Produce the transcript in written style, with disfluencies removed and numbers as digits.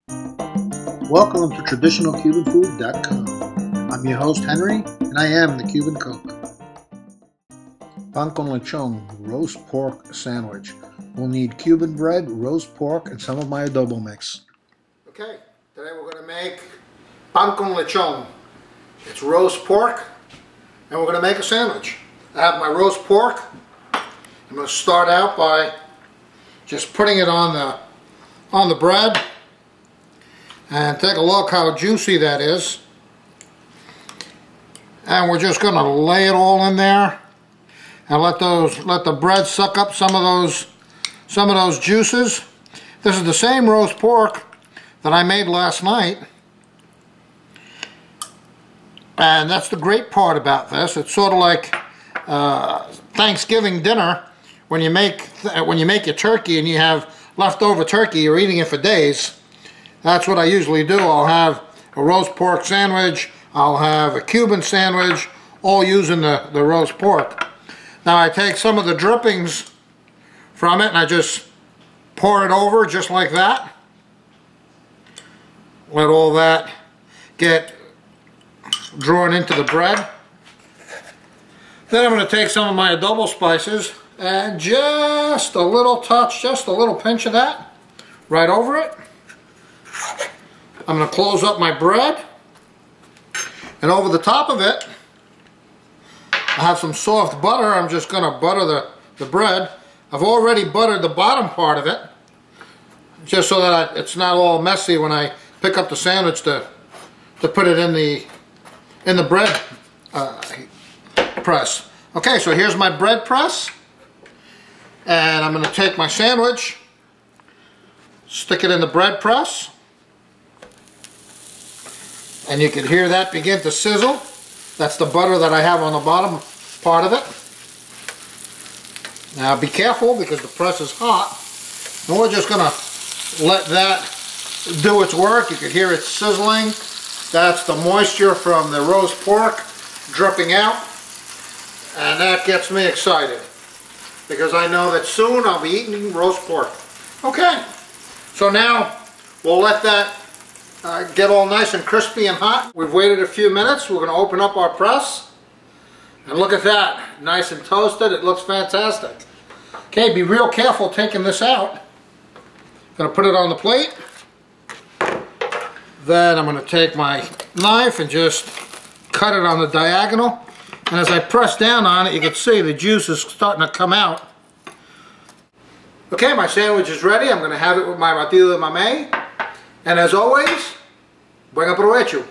Welcome to TraditionalCubanFood.com. I'm your host Henry, and I am the Cuban Cook. Pan con lechon, roast pork sandwich. We'll need Cuban bread, roast pork, and some of my adobo mix. Okay, today we're going to make pan con lechon. It's roast pork, and we're going to make a sandwich. I have my roast pork. I'm going to start out by just putting it on the bread. And take a look how juicy that is. And we're just going to lay it all in there and let the bread suck up some of those juices. This is the same roast pork that I made last night. And that's the great part about this. It's sort of like Thanksgiving dinner when you make your turkey and you have leftover turkey. You're eating it for days. That's what I usually do. I'll have a roast pork sandwich, I'll have a Cuban sandwich, all using the roast pork. Now I take some of the drippings from it and I just pour it over just like that. Let all that get drawn into the bread. Then I'm going to take some of my adobo spices and just a little touch, just a little pinch of that right over it. I'm going to close up my bread, and over the top of it I have some soft butter. I'm just going to butter the bread. I've already buttered the bottom part of it just so that it's not all messy when I pick up the sandwich to put it in the bread press. Okay, so here's my bread press, and I'm going to take my sandwich, stick it in the bread press. And you can hear that begin to sizzle. That's the butter that I have on the bottom part of it. Now be careful because the press is hot. And we're just going to let that do its work. You can hear it sizzling. That's the moisture from the roast pork dripping out. And that gets me excited because I know that soon I'll be eating roast pork. Okay, so now we'll let that get all nice and crispy and hot. We've waited a few minutes. We're going to open up our press. And look at that. Nice and toasted. It looks fantastic. Okay, be real careful taking this out. Going to put it on the plate. Then I'm going to take my knife and just cut it on the diagonal. And as I press down on it, you can see the juice is starting to come out. Okay, my sandwich is ready. I'm going to have it with my batido de mamey. And as always, buen provecho.